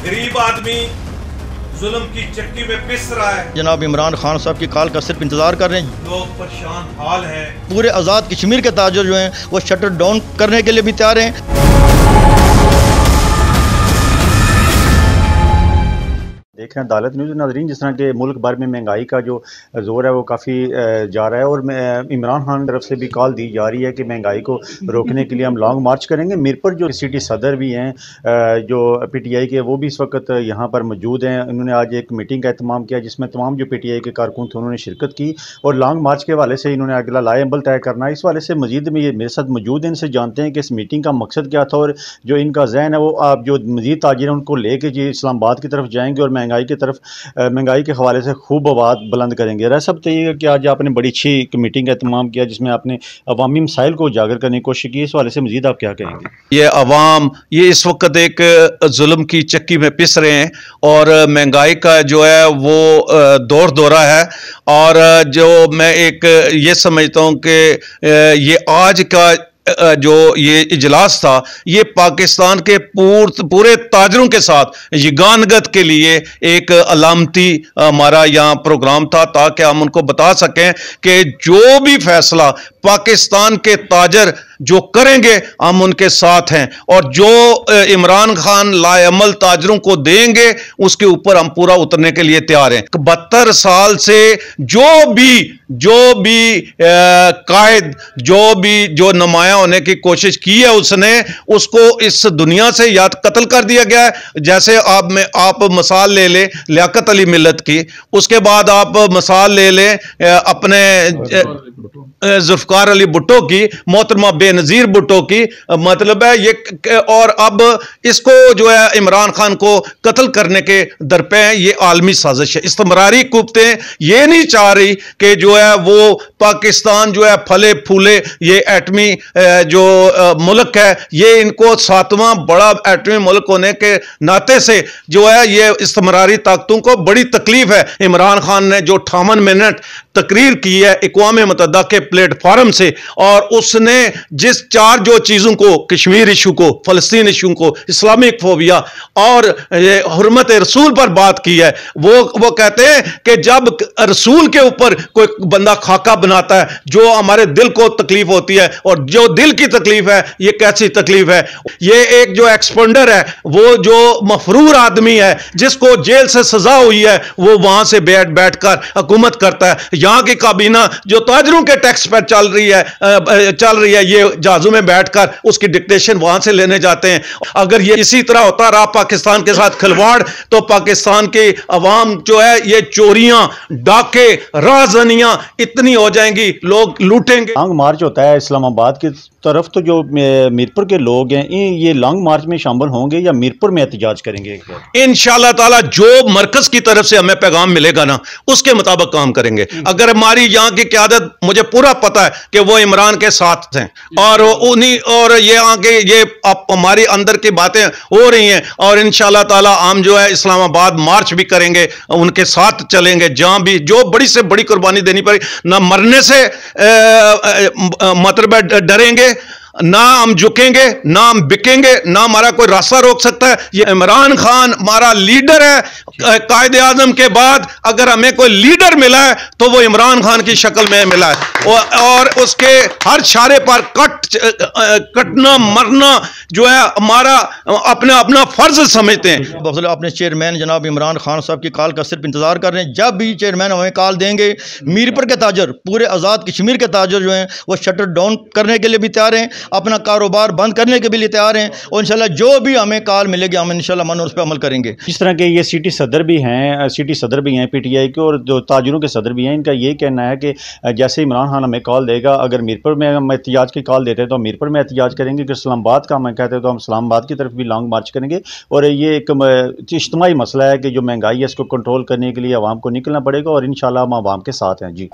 गरीब आदमी जुल्म की चक्की में पिस रहा है। जनाब इमरान खान साहब की कॉल का सिर्फ इंतजार कर रहे हैं। लोग परेशान हाल है। पूरे आज़ाद कश्मीर के ताजर जो हैं वो शटर डाउन करने के लिए भी तैयार हैं। देख रहे हैं अदालत न्यूज़ नाज़रीन, जिस तरह के मुल्क भर में महंगाई का जो ज़ोर है वो काफ़ी जा रहा है और इमरान खान की तरफ से भी कॉल दी जा रही है कि महंगाई को रोकने के लिए हम लॉन्ग मार्च करेंगे। मीरपुर जो सिटी सदर भी हैं जो पीटीआई के, वो भी इस वक्त यहाँ पर मौजूद हैं। उन्होंने आज एक मीटिंग का एहतमाम किया जिसमें तमाम जो पीटीआई के कारकुन थे उन्होंने शिरकत की और लॉन्ग मार्च के हवाले से इन्होंने अगला लाए अमल तय करना है। इस हवाले से मजीद में ये मेरे साथ मौजूद हैं, इनसे जानते हैं कि इस मीटिंग का मकसद क्या था और जो इनका जहन है वो आप जो मजीद ताजिर हैं उनको लेके जी इस्लामाबाद की तरफ जाएंगे और महंगाई के हवाले से खूब आवाज़ बुलंद करेंगे। रह सकते हैं कि आज आपने बड़ी अच्छी मीटिंग का एहतमाम किया जिसमें आपने अवामी मसाइल को उजागर करने की कोशिश की। इस हवाले से मजीद आप क्या कहेंगे? ये अवाम ये इस वक्त एक जुल्म की चक्की में पिस रहे हैं और महंगाई का जो है वो दौर दौरा है। और जो मैं एक ये समझता हूँ कि ये आज का जो ये इजलास था ये पाकिस्तान के पूरे ताजरों के साथ यगानगत के लिए एक अलामती हमारा यहाँ प्रोग्राम था ताकि हम उनको बता सकें कि जो भी फैसला पाकिस्तान के ताजर जो करेंगे हम उनके साथ हैं और जो इमरान खान लाएअमल ताजरों को देंगे उसके ऊपर हम पूरा उतरने के लिए तैयार हैं। 72 साल से जो भी कायद जो नुमाया होने की कोशिश की है उसने उसको इस दुनिया से या कत्ल कर दिया गया है। जैसे आप मिसाल ले लें लियाकत अली मिल्लत की, उसके बाद आप मिसाल ले लें अपने जुल्फकार अली भुट्टो की, मोहतरमा बेनजीर भुट्टो की, मतलब है ये। और अब इसको जो है इमरान खान को कत्ल करने के दरपे हैं। ये आलमी साजिश है। इस्तमरारी कुव्वतें ये नहीं चाह रही कि जो है वो पाकिस्तान जो है फले फूले। ये एटमी जो मुल्क है ये इनको 7वां बड़ा एटमी मुल्क होने के नाते से जो है ये इस्तमरारी ताकतों को बड़ी तकलीफ है। इमरान खान ने जो 58 मिनट तकरीर की है अक़वाम मुत्तहिदा के प्लेटफॉर्म से और उसने जिस चार जो चीजों को, कश्मीर इशू को, फलस्तीन इशू को, इस्लामिक फोबिया और हुर्मत रसूल पर बात की है, वो कहते हैं कि जब रसूल के ऊपर कोई बंदा खाका बनाता है जो हमारे दिल को तकलीफ होती है और जो दिल की तकलीफ है ये कैसी तकलीफ है। ये एक जो एक्सपेंडर है वो जो मफरूर आदमी है जिसको जेल से सजा हुई है वो वहां से बैठ कर हुकूमत करता है। यहां की काबीना जो ताजरों के टैक्स पर चल रही है ये जहाजों में बैठकर उसकी डिक्टेशन वहां से लेने जाते हैं। अगर ये इसी तरह होता रहा पाकिस्तान के साथ खिलवाड़ तो पाकिस्तान की अवाम जो है ये चोरियां, डाके, राजनियां इतनी हो जाएंगी, लोग लूटेंगे। लॉन्ग मार्च होता है इस्लामाबाद की तरफ, तो जो मीरपुर के लोग हैं ये लॉन्ग मार्च में शामिल होंगे या मीरपुर में एहतजाज करेंगे? इंशाअल्लाह ताला जो मरकज की तरफ से हमें पैगाम मिलेगा ना उसके मुताबिक काम करेंगे। अगर हमारी यहाँ की क़यादत, मुझे पूरा पता है कि वो इमरान के साथ हैं और उन्हीं और ये आगे ये हमारी अंदर की बातें हो रही हैं और इंशाअल्लाह ताला हम जो है इस्लामाबाद मार्च भी करेंगे, उनके साथ चलेंगे। जहां भी जो बड़ी से बड़ी कुर्बानी देनी पड़ी, ना मरने से मतलब डरेंगे, ना हम झुकेंगे, ना हम बिकेंगे, ना हमारा कोई रास्ता रोक सकता है। ये इमरान खान हमारा लीडर है। कायदे आजम के बाद अगर हमें कोई लीडर मिला है तो वो इमरान खान की शक्ल में मिला है और उसके हर इशारे पर कटना मरना जो है हमारा अपना फर्ज समझते हैं। अपने चेयरमैन जनाब इमरान खान साहब की कॉल का सिर्फ इंतजार कर रहे हैं। जब भी चेयरमैन हमें कॉल देंगे मीरपुर के ताजर, पूरे आज़ाद कश्मीर के ताजर जो हैं वो शटर डाउन करने के लिए भी तैयार हैं, अपना कारोबार बंद करने के लिए तैयार हैं और इंशाल्लाह जो भी हमें कॉल मिलेगी हम इंशाल्लाह मन उस पर अमल करेंगे। इस तरह के ये सिटी सदर भी हैं पीटीआई के और जो ताजरों के सदर भी हैं, इनका ये कहना है कि जैसे इमरान खान हमें कॉल देगा, अगर मीरपुर में हम एहतजाज की कॉल देते हैं तो मीरपुर में एहतजाज करेंगे, अगर इस्लामाबाद का हमें कहते हैं तो हम इस्लामाबाद की तरफ भी लॉन्ग मार्च करेंगे। और ये एक इज्तिमाई मसला है कि जो महंगाई है इसको कंट्रोल करने के लिए आवाम को निकलना पड़ेगा और इंशाल्लाह हम आवाम के साथ हैं। जी।